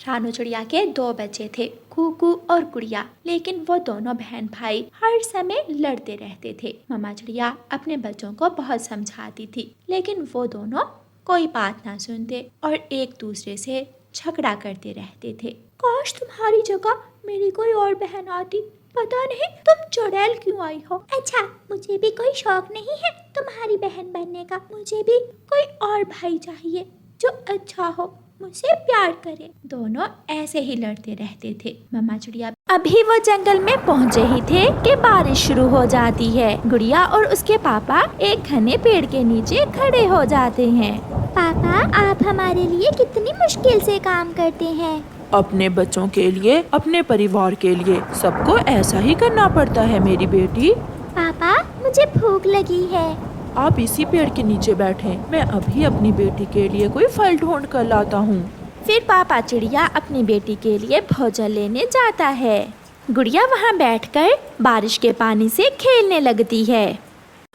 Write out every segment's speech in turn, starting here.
रानू चिड़िया के 2 बच्चे थे, कुकू और गुड़िया। लेकिन वो दोनों बहन भाई हर समय लड़ते रहते थे। मम्मा चिड़िया अपने बच्चों को बहुत समझाती थी, लेकिन वो दोनों कोई बात ना सुनते और एक दूसरे से झगड़ा करते रहते थे। काश तुम्हारी जगह मेरी कोई और बहन आती, पता नहीं तुम चुड़ैल क्यों आई हो। अच्छा, मुझे भी कोई शौक नहीं है तुम्हारी बहन बनने का। मुझे भी कोई और भाई चाहिए जो अच्छा हो, मुझसे प्यार करे। दोनों ऐसे ही लड़ते रहते थे। मम्मा चिड़िया अभी वो जंगल में पहुँचे ही थे कि बारिश शुरू हो जाती है। गुड़िया और उसके पापा एक घने पेड़ के नीचे खड़े हो जाते हैं। पापा, आप हमारे लिए कितनी मुश्किल से काम करते हैं। अपने बच्चों के लिए, अपने परिवार के लिए सबको ऐसा ही करना पड़ता है मेरी बेटी। पापा, मुझे भूख लगी है। आप इसी पेड़ के नीचे बैठें, मैं अभी अपनी बेटी के लिए कोई फल ढूंढ कर लाता हूँ। फिर पापा चिड़िया अपनी बेटी के लिए भोजन लेने जाता है। गुड़िया वहाँ बैठकर बारिश के पानी से खेलने लगती है।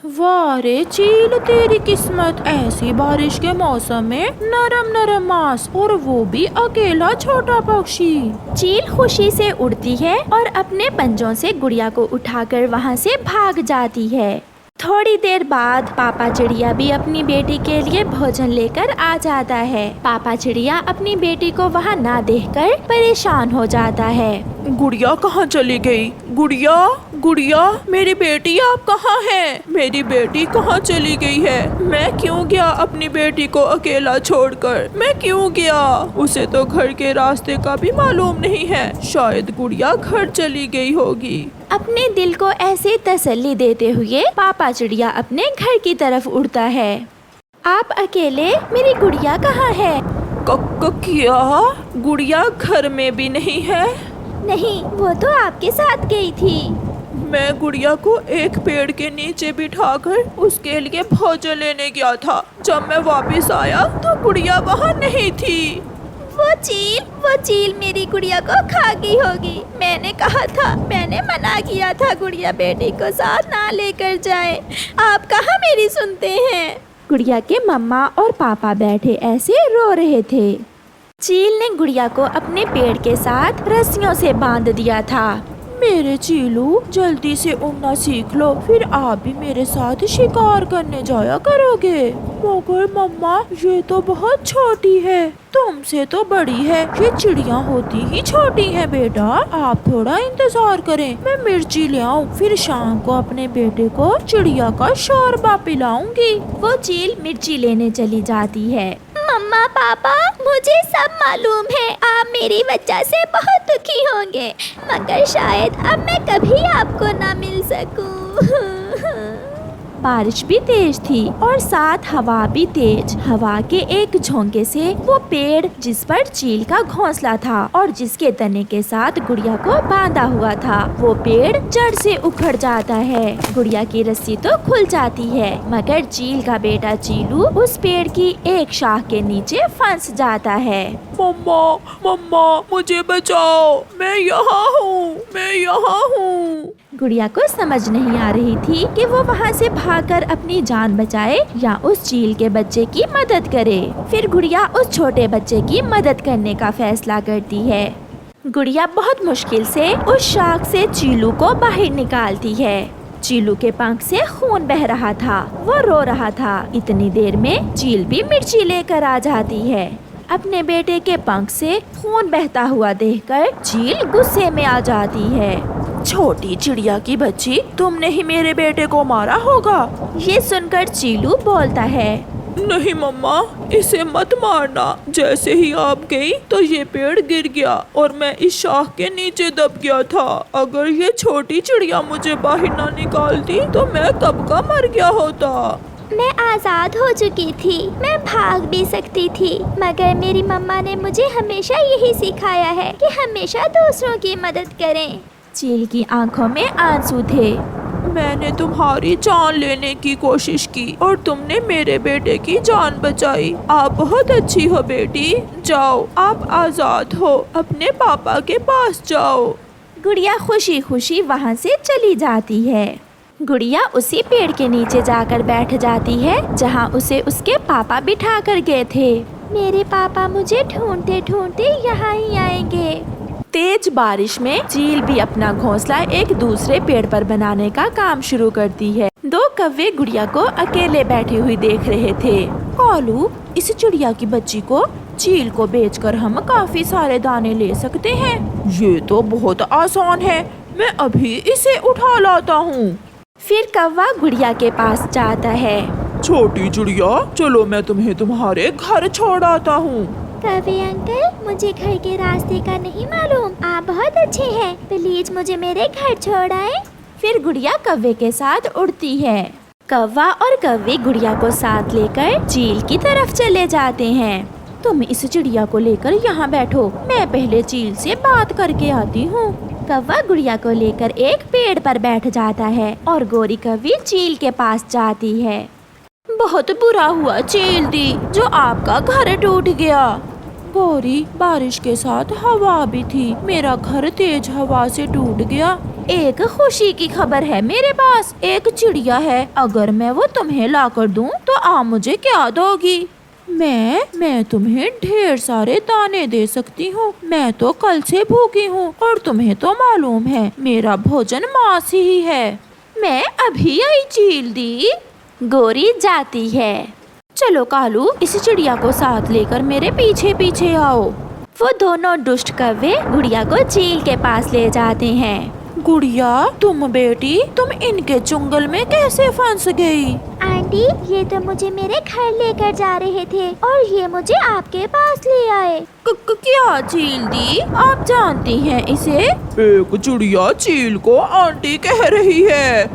वाह रे चील, तेरी किस्मत, ऐसी बारिश के मौसम में नरम नरम मांस, और वो भी अकेला छोटा पक्षी। चील खुशी से उड़ती है और अपने पंजों से गुड़िया को उठाकर वहाँ से भाग जाती है। थोड़ी देर बाद पापा चिड़िया भी अपनी बेटी के लिए भोजन लेकर आ जाता है। पापा चिड़िया अपनी बेटी को वहाँ ना देखकर परेशान हो जाता है। गुड़िया कहाँ चली गई? गुड़िया, गुड़िया, मेरी बेटी आप कहाँ हैं? मेरी बेटी कहाँ चली गई है? मैं क्यों गया अपनी बेटी को अकेला छोड़कर? मैं क्यों गया? उसे तो घर के रास्ते का भी मालूम नहीं है। शायद गुड़िया घर चली गई होगी। अपने दिल को ऐसे तसल्ली देते हुए पापा चिड़िया अपने घर की तरफ उड़ता है। आप अकेले? मेरी गुड़िया कहाँ है? क्या? गुड़िया घर में भी नहीं है? नहीं, वो तो आपके साथ गई थी। मैं गुड़िया को एक पेड़ के नीचे बिठाकर उसके लिए भोजन लेने गया था। जब मैं वापस आया तो गुड़िया वहाँ नहीं थी। वो चील मेरी गुड़िया को खा गई होगी। मैंने कहा था, मैंने मना किया था गुड़िया बेटी को साथ ना लेकर जाए। आप कहाँ मेरी सुनते हैं। गुड़िया के मम्मा और पापा बैठे ऐसे रो रहे थे। चील ने गुड़िया को अपने पेड़ के साथ रस्सियों से बांध दिया था। मेरे चीलू, जल्दी से उड़ना सीख लो, फिर आप भी मेरे साथ शिकार करने जाया करोगे। मगर मम्मा, ये तो बहुत छोटी है। तुमसे तो बड़ी है। ये चिड़िया होती ही छोटी है बेटा। आप थोड़ा इंतजार करें, मैं मिर्ची ले आऊं, फिर शाम को अपने बेटे को चिड़िया का शोरबा पिलाऊंगी। वो चील मिर्ची लेने चली जाती है। मम्मा, पापा, मुझे सब मालूम है। आप मेरी वजह से बहुत दुखी होंगे, मगर शायद अब मैं कभी आपको ना मिल सकूं। बारिश भी तेज थी और साथ हवा भी तेज। हवा के एक झोंके से वो पेड़ जिस पर चील का घोंसला था और जिसके तने के साथ गुड़िया को बांधा हुआ था, वो पेड़ जड़ से उखड़ जाता है। गुड़िया की रस्सी तो खुल जाती है, मगर चील का बेटा चीलू उस पेड़ की एक शाख के नीचे फंस जाता है। मम्मा, मम्मा, मुझे बचाओ, मैं यहाँ हूँ, मैं यहाँ हूँ। गुड़िया को समझ नहीं आ रही थी कि वो वहाँ से भागकर अपनी जान बचाए या उस चील के बच्चे की मदद करे। फिर गुड़िया उस छोटे बच्चे की मदद करने का फैसला करती है। गुड़िया बहुत मुश्किल से उस शाख से चीलू को बाहर निकालती है। चीलू के पंख से खून बह रहा था, वो रो रहा था। इतनी देर में चील भी मिर्ची लेकर आ जाती है। अपने बेटे के पंख से खून बहता हुआ देखकर चील गुस्से में आ जाती है। छोटी चिड़िया की बच्ची, तुमने ही मेरे बेटे को मारा होगा। ये सुनकर चीलू बोलता है, नहीं मम्मा, इसे मत मारना। जैसे ही आप गई तो ये पेड़ गिर गया और मैं इस शाख के नीचे दब गया था। अगर ये छोटी चिड़िया मुझे बाहर ना निकालती तो मैं कब का मर गया होता। मैं आज़ाद हो चुकी थी, मैं भाग भी सकती थी, मगर मेरी मम्मा ने मुझे हमेशा यही सिखाया है कि हमेशा दूसरों की मदद करें। चील की आंखों में आंसू थे। मैंने तुम्हारी जान लेने की कोशिश की और तुमने मेरे बेटे की जान बचाई। आप बहुत अच्छी हो बेटी। जाओ, आप आज़ाद हो, अपने पापा के पास जाओ। गुड़िया खुशी खुशी वहाँ से चली जाती है। गुड़िया उसी पेड़ के नीचे जाकर बैठ जाती है जहाँ उसे उसके पापा बिठा कर गए थे। मेरे पापा मुझे ढूंढते ढूंढते यहाँ ही आएंगे। तेज बारिश में चील भी अपना घोंसला एक दूसरे पेड़ पर बनाने का काम शुरू करती है। दो कौवे गुड़िया को अकेले बैठी हुई देख रहे थे। कालू, इस चिड़िया की बच्ची को चील को बेचकर हम काफी सारे दाने ले सकते हैं। ये तो बहुत आसान है, मैं अभी इसे उठा लाता हूँ। फिर कौवा गुड़िया के पास जाता है। छोटी चिड़िया, चलो मैं तुम्हें तुम्हारे घर छोड़ आता हूँ। कौवे अंकल, मुझे घर के रास्ते का नहीं मालूम, आप बहुत अच्छे हैं, प्लीज मुझे मेरे घर छोड़ आए। फिर गुड़िया कौवे के साथ उड़ती है। कौवा और कौवे गुड़िया को साथ लेकर चील की तरफ चले जाते हैं। तुम इस चिड़िया को लेकर यहाँ बैठो, मैं पहले चील से बात करके आती हूँ। कौवा गुड़िया को लेकर एक पेड़ पर बैठ जाता है और गोरी कौवी चील के पास जाती है। बहुत बुरा हुआ चील दी, जो आपका घर टूट गया। गौरी, बारिश के साथ हवा भी थी, मेरा घर तेज हवा से टूट गया। एक खुशी की खबर है मेरे पास, एक चिड़िया है, अगर मैं वो तुम्हें ला कर दूं तो आप मुझे क्या दोगी? मैं तुम्हें ढेर सारे दाने दे सकती हूँ। मैं तो कल से भूखी हूँ और तुम्हें तो मालूम है मेरा भोजन मांस ही है। मैं अभी आई चील दी। गोरी जाती है। चलो कालू, इस चिड़िया को साथ लेकर मेरे पीछे पीछे आओ। वो दोनों दुष्ट कौवे गुड़िया को चील के पास ले जाते हैं। गुड़िया, तुम बेटी, तुम इनके चुंगल में कैसे फंस गई? आंटी, ये तो मुझे मेरे घर लेकर जा रहे थे और ये मुझे आपके पास ले आए। क्या चील दी, आप जानती हैं इसे? एक चिड़िया चील को आंटी कह रही है।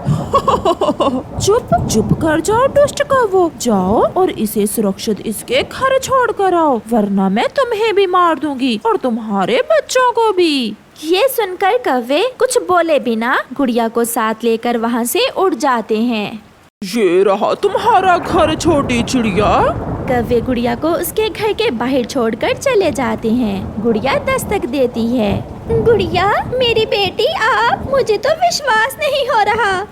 चुप कर जाओ दुष्ट कौवो, जाओ और इसे सुरक्षित इसके घर छोड़ कर आओ, वरना मैं तुम्हें भी मार दूंगी और तुम्हारे बच्चों को भी। ये सुनकर कौवे कुछ बोले बिना गुड़िया को साथ लेकर वहाँ से उड़ जाते हैं। ये रहा तुम्हारा घर छोटी चिड़िया। कौवे गुड़िया को उसके घर के बाहर छोड़कर चले जाते हैं। गुड़िया दस्तक देती है। गुड़िया, मेरी बेटी आप, मुझे तो विश्वास नहीं हो रहा।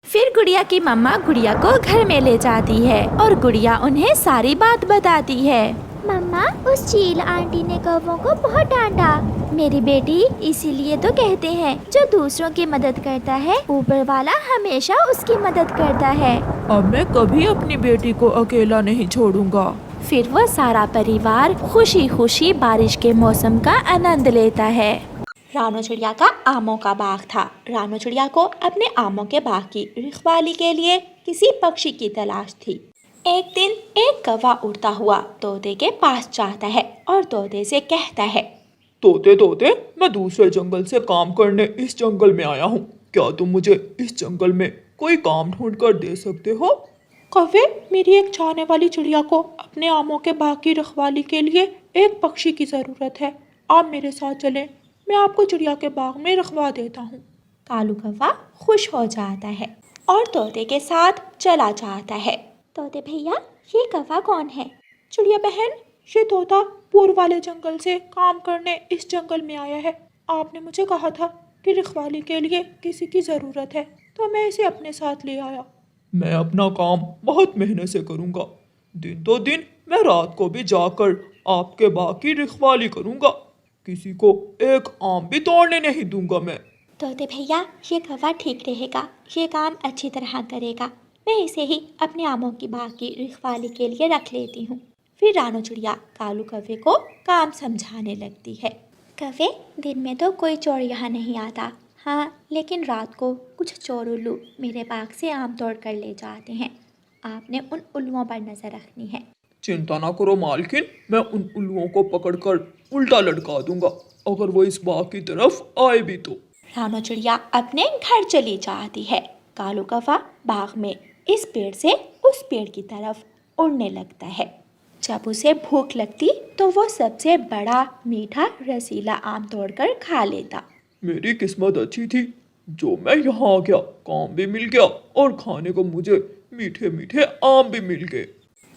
फिर गुड़िया की मम्मा गुड़िया को घर में ले जाती है और गुड़िया उन्हें सारी बात बताती है। मम्मा, उस चील आंटी ने कौवों को बहुत डांटा। मेरी बेटी, इसीलिए तो कहते हैं जो दूसरों की मदद करता है ऊपर वाला हमेशा उसकी मदद करता है। अब मैं कभी अपनी बेटी को अकेला नहीं छोड़ूंगा। फिर वो सारा परिवार खुशी खुशी बारिश के मौसम का आनंद लेता है। रानो चिड़िया का आमों का बाग था। रानो चिड़िया को अपने आमों के बाग की रखवाली के लिए किसी पक्षी की तलाश थी। एक दिन एक कौवा उड़ता हुआ तोते के पास जाता है और तोते से कहता है, तोते, मैं दूसरे जंगल से काम करने इस जंगल में आया हूँ। क्या तुम मुझे इस जंगल में कोई काम ढूंढ कर दे सकते हो? कौवे, मेरी एक चाहने वाली चिड़िया को अपने आमों के बाग की रखवाली के लिए एक पक्षी की जरूरत है। आप मेरे साथ चलें, मैं आपको चिड़िया के बाग में रखवा देता हूँ। कालू कौवा खुश हो जाता है और तोते के साथ चला जाता है। तोते भैया, ये कौवा कौन है? चिड़िया बहन, ये तोता पूर्व वाले जंगल से काम करने इस जंगल में आया है। आपने मुझे कहा था कि रखवाली के लिए किसी की ज़रूरत है, तो मैं इसे अपने साथ ले आया। मैं अपना काम बहुत मेहनत से करूँगा। दिन तो दिन मैं रात को भी जाकर आपके बाग की रखवाली करूँगा। किसी को एक आम भी तोड़ने नहीं दूंगा मैं। तोते भैया, ये कौवा ठीक रहेगा, ये काम अच्छी तरह करेगा। मैं इसे ही अपने आमों की बाग की रखवाली के लिए रख लेती हूँ। फिर रानो चिड़िया कालू कौवे को काम समझाने लगती है। कौवे, दिन में तो कोई चोर यहाँ नहीं आता, हाँ, लेकिन रात को कुछ चोर उल्लू मेरे बाग से आम तोड़ कर ले जाते हैं। आपने उन उल्लुओं पर नजर रखनी है। चिंता ना करो मालकिन, मैं उन उल्लुओं को पकड़कर उल्टा लटका दूंगा, अगर वो इस बाग की तरफ आए भी तो। रानो चिड़िया अपने घर चली जाती है। कालू कौवा बाग में इस पेड़ से उस पेड़ की तरफ उड़ने लगता है। जब उसे भूख लगती तो वो सबसे बड़ा मीठा रसीला आम तोड़कर खा लेता। मेरी किस्मत अच्छी थी जो मैं यहाँ आ गया, काम भी मिल गया और खाने को मुझे मीठे मीठे आम भी मिल गए।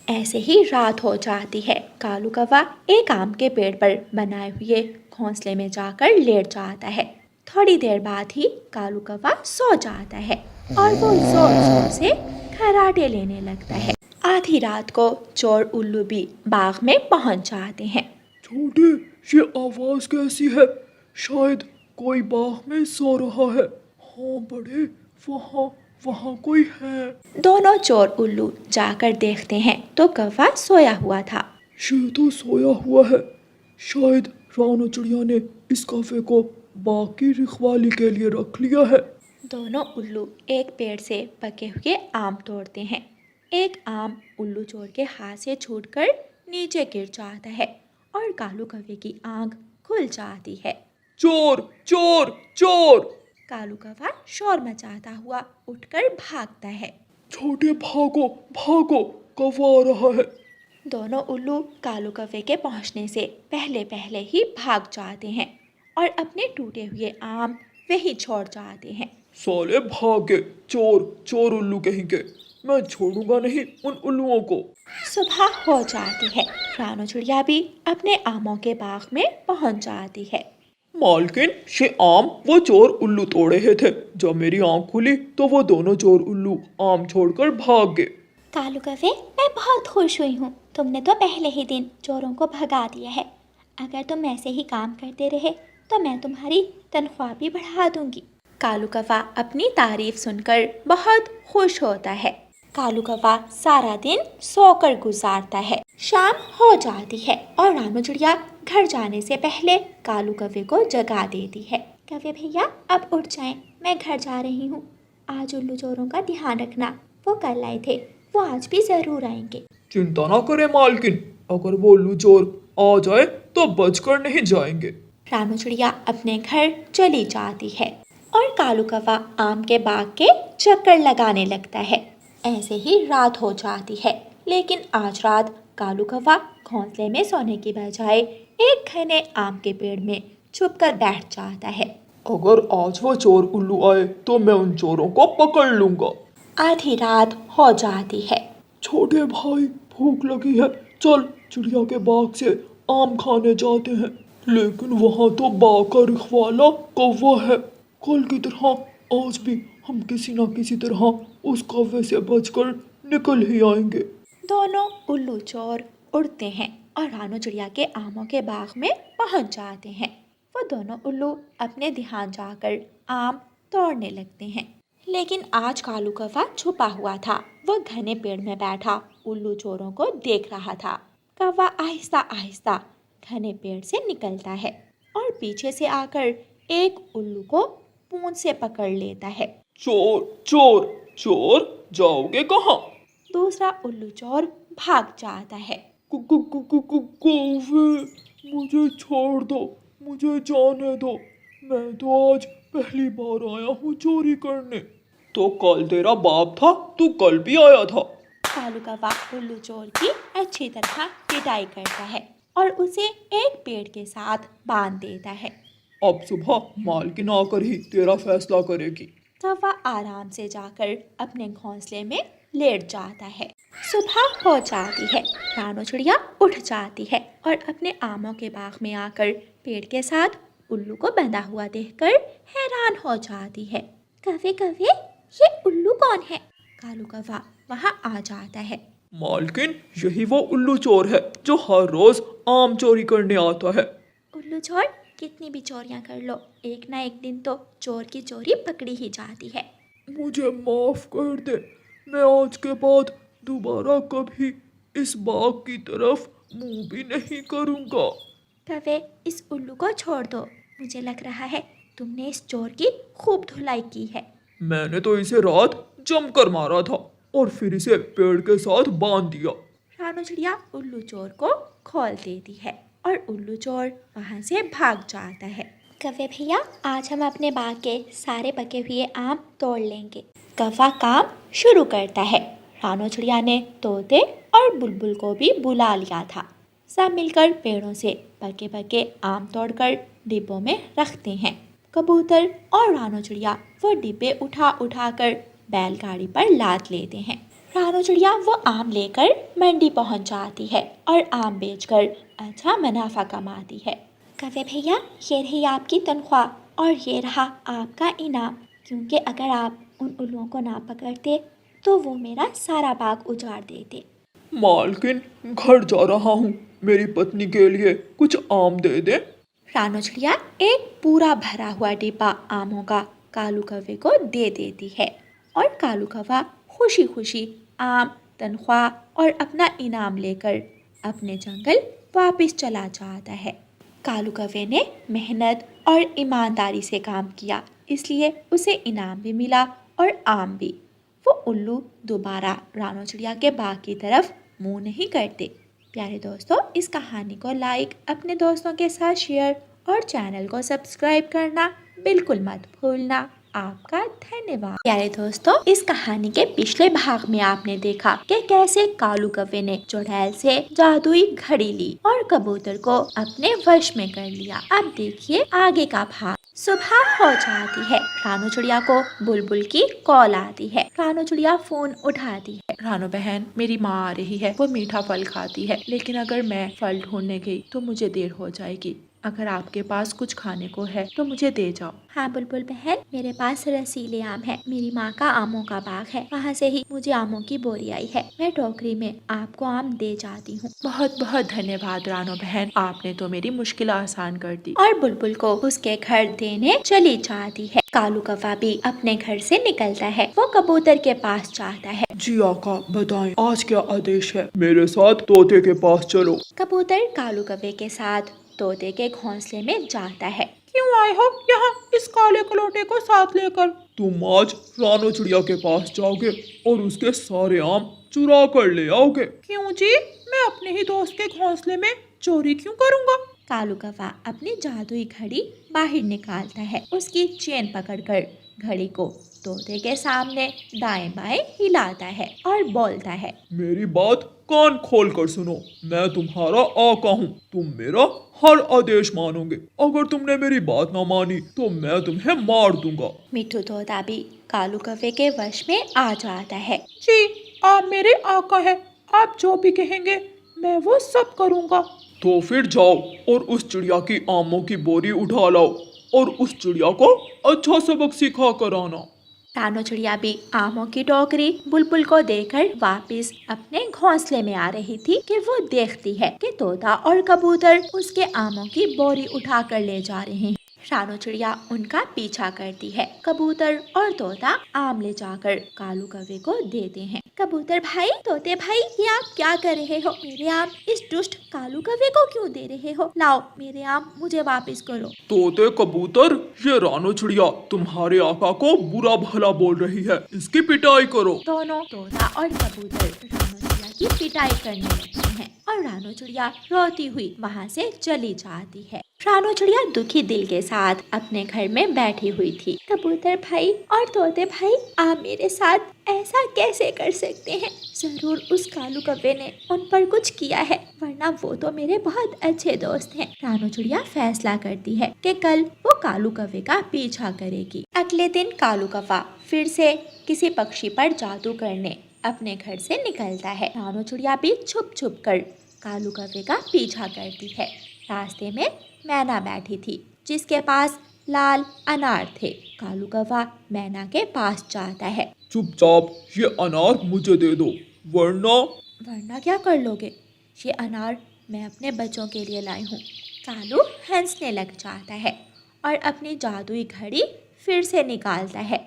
ऐसे ही रात हो जाती है। कालू कौवा एक आम के पेड़ पर बनाए हुए घोंसले में जाकर लेट जाता है। थोड़ी देर बाद ही कालू कौवा सो जाता है और वो जोर जोर से खर्राटे लेने लगता है। आधी रात को चोर उल्लू भी बाग में पहुंच जाते हैं। छोटे, ये आवाज कैसी है? शायद कोई बाग में सो रहा है। हाँ बड़े, वहाँ वहाँ कोई है। दोनों चोर उल्लू जाकर देखते हैं तो कौवा सोया हुआ था। ये तो सोया हुआ है। शायद रानो चिड़िया ने इस कौवे को बाग की रखवाली के लिए रख लिया है। दोनों उल्लू एक पेड़ से पके हुए आम तोड़ते हैं। एक आम उल्लू चोर के हाथ से छूटकर नीचे गिर जाता है और कालू कौवे की आंख खुल जाती है। चोर चोर चोर! कालू कौवा शोर मचाता हुआ उठकर भागता है। छोटे भागो भागो, कौवा आ रहा है। दोनों उल्लू कालू कौवे के पहुंचने से पहले पहले ही भाग जाते हैं और अपने टूटे हुए आम वहीं छोड़ जाते हैं। साले भागे, चोर चोर उल्लू कहीं के। मैं छोड़ूंगा नहीं उन उल्लुओं को। सुबह हो जाती है। रानो चिड़िया भी अपने आमों के बाग में पहुंच जाती है। मालकिन, ये आम वो चोर उल्लू तोड़ रहे थे। जब मेरी आंख खुली तो वो दोनों चोर उल्लू आम छोड़कर भाग गए। कालू कौवे, मैं बहुत खुश हुई हूँ। तुमने तो पहले ही दिन चोरों को भगा दिया है। अगर तुम ऐसे ही काम करते रहे तो मैं तुम्हारी तनख्वाह भी बढ़ा दूंगी। कालू कौवा अपनी तारीफ सुनकर बहुत खुश होता है। कालू कौवा सारा दिन सोकर गुजारता है। शाम हो जाती है और रानो चिड़िया घर जाने से पहले कालू कौवे को जगा देती है। कौवे भैया, अब उठ जाएं, मैं घर जा रही हूँ। आज उल्लू चोरों का ध्यान रखना। वो कल आए थे, वो आज भी जरूर आएंगे। चिंता ना करे मालकिन, अगर वो उल्लू चोर आ जाए तो बचकर नहीं जाएंगे। रानो चिड़िया अपने घर चली जाती है और कालू कौवा आम के बाग के चक्कर लगाने लगता है। ऐसे ही रात हो जाती है, लेकिन आज रात कालू कौवा घोंसले में सोने की बजाय एक घने आम के पेड़ में छुपकर बैठ जाता है। अगर आज वो चोर उल्लू आए तो मैं उन चोरों को पकड़ लूंगा। आधी रात हो जाती है। छोटे भाई, भूख लगी है, चल चिड़िया के बाग से आम खाने जाते हैं। लेकिन वहाँ तो बाग का रखवाला कौवा है। कल की तरह आज भी हम किसी न किसी तरह उस कौवे से बचकर निकल ही आएंगे। दोनों उल्लू चोर उड़ते हैं और रानो चिड़िया के आमों के बाग में पहुंच जाते हैं। वो दोनों उल्लू अपने ध्यान जाकर आम तोड़ने लगते हैं, लेकिन आज कालू कौवा छुपा हुआ था। वो घने पेड़ में बैठा उल्लू चोरों को देख रहा था। कौवा आहिस्ता आहिस्ता घने पेड़ से निकलता है और पीछे से आकर एक उल्लू को पूंछ से पकड़ लेता है। चोर चोर चोर, जाओगे कहाँ? दूसरा उल्लू चोर भाग जाता है। कौवे, मुझे छोड़ दो, मुझे जाने दो। मैं तो आज पहली बार आया हूँ चोरी करने। तो कल तेरा बाप था, तू कल भी आया था। कालू कौवा उल्लू चोर की अच्छी तरह पिटाई करता है और उसे एक पेड़ के साथ बांध देता है। अब सुबह मालकिन आकर ही तेरा फैसला करेगी। कौवा आराम से जाकर अपने घोंसले में लेट जाता है। सुबह हो जाती है। रानो चिड़िया उठ जाती है और अपने आमों के बाग में आकर पेड़ के साथ उल्लू को बंधा हुआ देखकर हैरान हो जाती है। कौवे कौवे, ये उल्लू कौन है? कालू कौवा वहाँ आ जाता है। मालकिन, यही वो उल्लू चोर है जो हर रोज आम चोरी करने आता है। उल्लू चोर, कितनी भी चोरियां कर लो, एक ना एक दिन तो चोर की चोरी पकड़ी ही जाती है। मुझे माफ कर दे, मैं आज के बाद दोबारा कभी इस बाग की तरफ मुंह भी नहीं करूंगा। कौवे, इस उल्लू को छोड़ दो। मुझे लग रहा है तुमने इस चोर की खूब धुलाई की है। मैंने तो इसे रात जमकर मारा था और फिर इसे पेड़ के साथ बांध दिया। रानो चिड़िया उल्लू चोर को खोल देती है और उल्लू चोर वहाँ से भाग जाता है। कौवे भैया, आज हम अपने बाग के सारे पके हुए आम तोड़ लेंगे। कौवा काम शुरू करता है। रानो चिड़िया ने तोते और बुलबुल को भी बुला लिया था। सब मिलकर पेड़ों से पके पके आम तोड़कर डिब्बों में रखते हैं। कबूतर और रानो चिड़िया वो डिब्बे उठा उठा कर बैलगाड़ी पर लाद लेते हैं। रानो चिड़िया वो आम लेकर मंडी पहुंच जाती है और आम बेचकर अच्छा मुनाफा कमाती है। कौवे भैया, ये रही आपकी तनख्वाह और ये रहा आपका इनाम, क्योंकि अगर आप उन उल्लुओं को ना पकड़ते तो वो मेरा सारा बाग उजाड़ देते। मालकिन, घर जा रहा हूँ, मेरी पत्नी के लिए कुछ आम दे दे। रानो चिड़िया एक पूरा भरा हुआ डिब्बा आमों का कालू कौवे को दे देती है और कालू कौवा खुशी खुशी आम, तनख्वाह और अपना इनाम लेकर अपने जंगल वापस चला जाता है। कालू कौवे ने मेहनत और ईमानदारी से काम किया, इसलिए उसे इनाम भी मिला और आम भी। वो उल्लू दोबारा रानो चिड़िया के बाग की तरफ मुंह नहीं करते। प्यारे दोस्तों, इस कहानी को लाइक, अपने दोस्तों के साथ शेयर और चैनल को सब्सक्राइब करना बिल्कुल मत भूलना। आपका धन्यवाद। प्यारे दोस्तों, इस कहानी के पिछले भाग में आपने देखा कि कैसे कालू कौवे ने चुड़ैल से जादुई घड़ी ली और कबूतर को अपने वश में कर लिया। अब देखिए आगे का भाग। सुबह हो जाती है, रानो चिड़िया को बुलबुल की कॉल आती है। रानो चिड़िया फोन उठाती है। रानो बहन, मेरी माँ आ रही है, वो मीठा फल खाती है, लेकिन अगर मैं फल ढूंढने गई तो मुझे देर हो जाएगी। अगर आपके पास कुछ खाने को है तो मुझे दे जाओ। हाँ बुलबुल बहन, मेरे पास रसीले आम है। मेरी माँ का आमों का बाग है, वहाँ से ही मुझे आमों की बोरी आई है। मैं टोकरी में आपको आम दे जाती हूँ। बहुत बहुत धन्यवाद रानो बहन, आपने तो मेरी मुश्किल आसान कर दी। और बुलबुल को उसके घर देने चली जाती है। कालू कौवा भी अपने घर से निकलता है। वो कबूतर के पास जाता है। जी आका, बताएं आज क्या आदेश है? मेरे साथ तोते के पास चलो। कबूतर कालू कौवे के साथ तोते के घोंसले में जाता है। क्यों आए हो यहाँ इस काले कलोटे को साथ लेकर? तुम आज रानो चिड़िया के पास जाओगे और उसके सारे आम चुरा कर ले आओगे। क्यों जी, मैं अपने ही दोस्त के घोंसले में चोरी क्यों करूँगा? कालू कौवा अपनी जादुई घड़ी बाहर निकालता है। उसकी चेन पकड़कर घड़ी को तोते के सामने दाएं बाएं हिलाता है और बोलता है, मेरी बात कान खोल कर सुनो, मैं तुम्हारा आका हूँ। तुम मेरा हर आदेश मानोगे। अगर तुमने मेरी बात ना मानी तो मैं तुम्हें मार दूंगा। मिट्ठू तोता भी कालू कौवे के वश में आ जाता है। जी, आप मेरे आका है, आप जो भी कहेंगे मैं वो सब करूँगा। तो फिर जाओ और उस चिड़िया की आमों की बोरी उठा लाओ और उस चिड़िया को अच्छा सबक सिखा कर आना। रानो चिड़िया भी आमों की टोकरी बुलबुल को देकर वापस अपने घोंसले में आ रही थी कि वो देखती है कि तोता और कबूतर उसके आमों की बोरी उठा कर ले जा रहे हैं। रानो चिड़िया उनका पीछा करती है। कबूतर और तोता आम ले जाकर कालू कौवे को देते हैं। कबूतर भाई, तोते भाई, ये आप क्या कर रहे हो? मेरे आम इस दुष्ट कालू कौवे को क्यों दे रहे हो? लाओ मेरे आम मुझे वापस करो। तोते कबूतर, ये रानो चिड़िया तुम्हारे आका को बुरा भला बोल रही है, इसकी पिटाई करो। दोनों तोता और कबूतर रानो चिड़िया की पिटाई करने लगते हैं और रानो चिड़िया रोती हुई वहाँ से चली जाती है। रानो चिड़िया दुखी दिल के साथ अपने घर में बैठी हुई थी। कबूतर भाई और तोते भाई, आप मेरे साथ ऐसा कैसे कर सकते हैं? जरूर उस कालू कौवे ने उन पर कुछ किया है, वरना वो तो मेरे बहुत अच्छे दोस्त हैं। रानो चिड़िया फैसला करती है कि कल वो कालू कौवे का पीछा करेगी। अगले दिन कालू कौवा फिर से किसी पक्षी पर जादू करने अपने घर से निकलता है। रानो चिड़िया भी छुप छुप कर कालू कौवे का पीछा करती है। रास्ते में मैना बैठी थी जिसके पास लाल अनार थे। कालू कौवा मैना के पास जाता है। चुपचाप ये अनार मुझे दे दो, वरना क्या कर लोगे? ये अनार मैं अपने बच्चों के लिए लाई हूँ। कालू हंसने लग जाता है और अपनी जादुई घड़ी फिर से निकालता है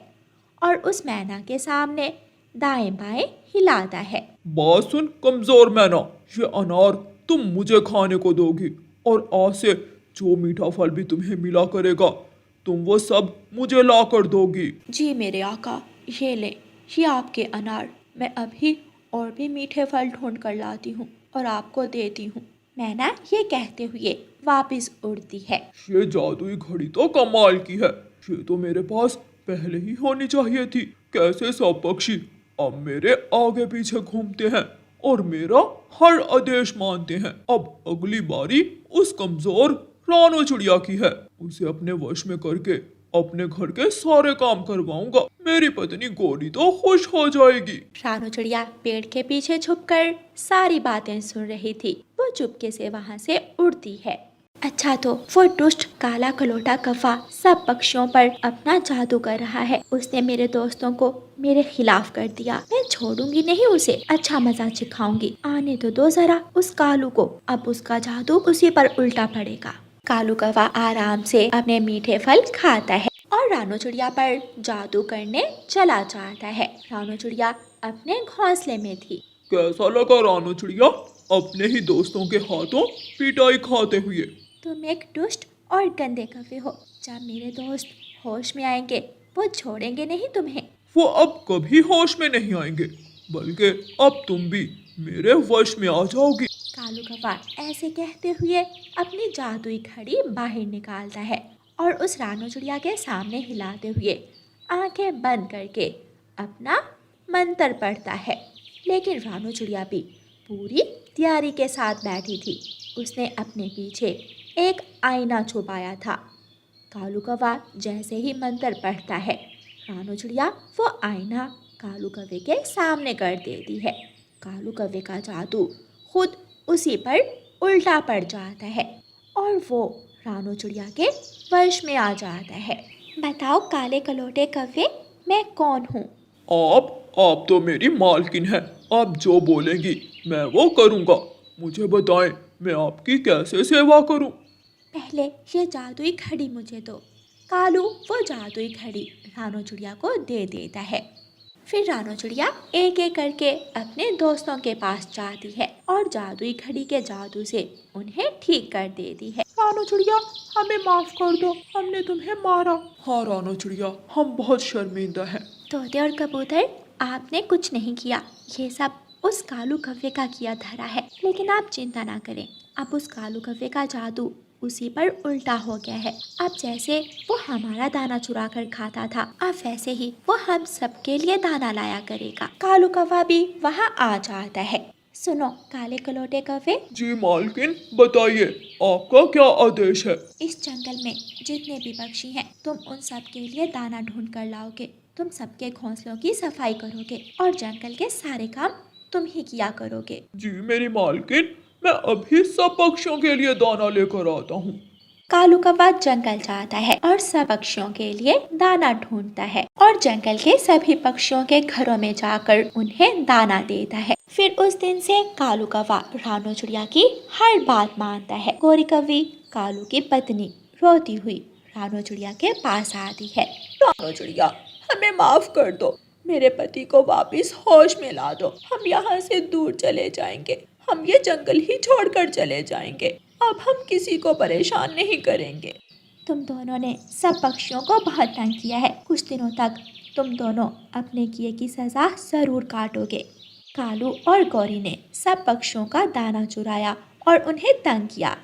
और उस मैना के सामने दाएं बाएं हिलाता है। बात सुन कमजोर मैना, ये अनार तुम मुझे खाने को दोगी और आज से जो मीठा फल भी तुम्हें मिला करेगा तुम वो सब मुझे ला कर दोगी। जी मेरे आका, ये ले, ये आपके अनार। मैं अभी और भी मीठे फल ढूंढ कर लाती हूँ और आपको देती हूँ। मैना ये कहते हुए वापस उड़ती है। ये जादुई घड़ी तो कमाल की है, ये तो मेरे पास पहले ही होनी चाहिए थी। कैसे सब पक्षी अब मेरे आगे पीछे घूमते हैं और मेरा हर आदेश मानते हैं। अब अगली बारी उस कमजोर रानो चिड़िया की है, उसे अपने वश में करके अपने घर के सारे काम करवाऊंगा। मेरी पत्नी गोरी तो खुश हो जाएगी। रानो चिड़िया पेड़ के पीछे छुपकर सारी बातें सुन रही थी। वो चुपके से वहाँ से उड़ती है। अच्छा तो वो दुष्ट काला कलोटा कौवा सब पक्षियों पर अपना जादू कर रहा है। उसने मेरे दोस्तों को मेरे खिलाफ कर दिया। मैं छोड़ूंगी नहीं उसे, अच्छा मजा सिखाऊंगी। आने तो दो जरा उस कालू को, अब उसका जादू उसी पर उल्टा पड़ेगा। कालू कौवा आराम से अपने मीठे फल खाता है और रानू चिड़िया पर जादू करने चला जाता है। रानू चिड़िया अपने घोंसले में थी। कैसा लगा रानू चिड़िया अपने ही दोस्तों के हाथों पिटाई खाते हुए? तुम एक दुष्ट और गंदे कौवे हो। जब मेरे दोस्त होश में आएंगे वो छोड़ेंगे नहीं तुम्हें। वो अब कभी होश में नहीं आएंगे, बल्कि अब तुम भी मेरे वश में आ जाओगी। कालू कौवा ऐसे कहते हुए अपनी जादुई घड़ी बाहर निकालता है और उस रानू चिड़िया के सामने हिलाते हुए आंखें बंद करके अपना मंत्र पढ़ता है। लेकिन रानू चिड़िया भी पूरी तैयारी के साथ बैठी थी। उसने अपने पीछे एक आईना छुपाया था। कालू कौवा जैसे ही मंत्र पढ़ता है, रानू चिड़िया वो आईना कालू कौवे के सामने कर देती है। कालू कौवे का जादू खुद उसी पर उल्टा पड़ जाता है और वो रानू चिड़िया के वश में आ जाता है। बताओ काले कलोटे कौवे, मैं कौन हूँ? आप तो मेरी मालकिन है। आप जो बोलेंगी मैं वो करूँगा। मुझे बताएं मैं आपकी कैसे सेवा करूँ? पहले ये जादुई घड़ी मुझे दो। कालू वो जादुई घड़ी रानू चिड़िया को दे देता है। फिर रानू चिड़िया एक एक करके अपने दोस्तों के पास जाती है और जादुई घड़ी के जादू से उन्हें ठीक कर देती है। रानू चिड़िया हमें माफ कर दो, हमने तुम्हें मारा। हाँ रानू चिड़िया, हम बहुत शर्मिंदा हैं। तोते और कबूतर, आपने कुछ नहीं किया, ये सब उस कालू कौवे का किया धरा है। लेकिन आप चिंता ना करें, अब उस कालू कौवे का जादू उसी पर उल्टा हो गया है। अब जैसे वो हमारा दाना चुरा कर खाता था, अब वैसे ही वो हम सबके लिए दाना लाया करेगा। कालू कौवा भी वहाँ आ जाता है। सुनो काले कलोटे कौवे, जी मालकिन, बताइए आपका क्या आदेश है? इस जंगल में जितने भी पक्षी हैं, तुम उन सब के लिए दाना ढूंढ कर लाओगे। तुम सबके घोंसलों की सफाई करोगे और जंगल के सारे काम तुम ही किया करोगे। जी मेरी मालकिन, मैं अभी सब पक्षियों के लिए दाना लेकर आता हूँ। कालू कौवा जंगल जाता है और सब पक्षियों के लिए दाना ढूंढता है और जंगल के सभी पक्षियों के घरों में जाकर उन्हें दाना देता है। फिर उस दिन से कालू कौवा रानू चिड़िया की हर बात मानता है। गोरी कौवी कालू की पत्नी रोती हुई रानू चिड़िया के पास आती है। रानू चिड़िया हमें माफ कर दो, मेरे पति को वापस होश में ला दो। हम यहाँ से दूर चले जाएंगे, हम ये जंगल ही छोड़कर चले जाएंगे। अब हम किसी को परेशान नहीं करेंगे। तुम दोनों ने सब पक्षियों को बहुत तंग किया है। कुछ दिनों तक तुम दोनों अपने किए की सजा जरूर काटोगे। कालू और गौरी ने सब पक्षियों का दाना चुराया और उन्हें तंग किया।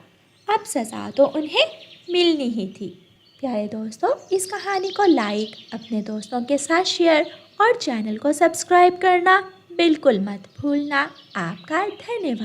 अब सजा तो उन्हें मिलनी ही थी। प्यारे दोस्तों, इस कहानी को लाइक, अपने दोस्तों के साथ शेयर और चैनल को सब्सक्राइब करना बिल्कुल मत भूलना। आपका धन्यवाद।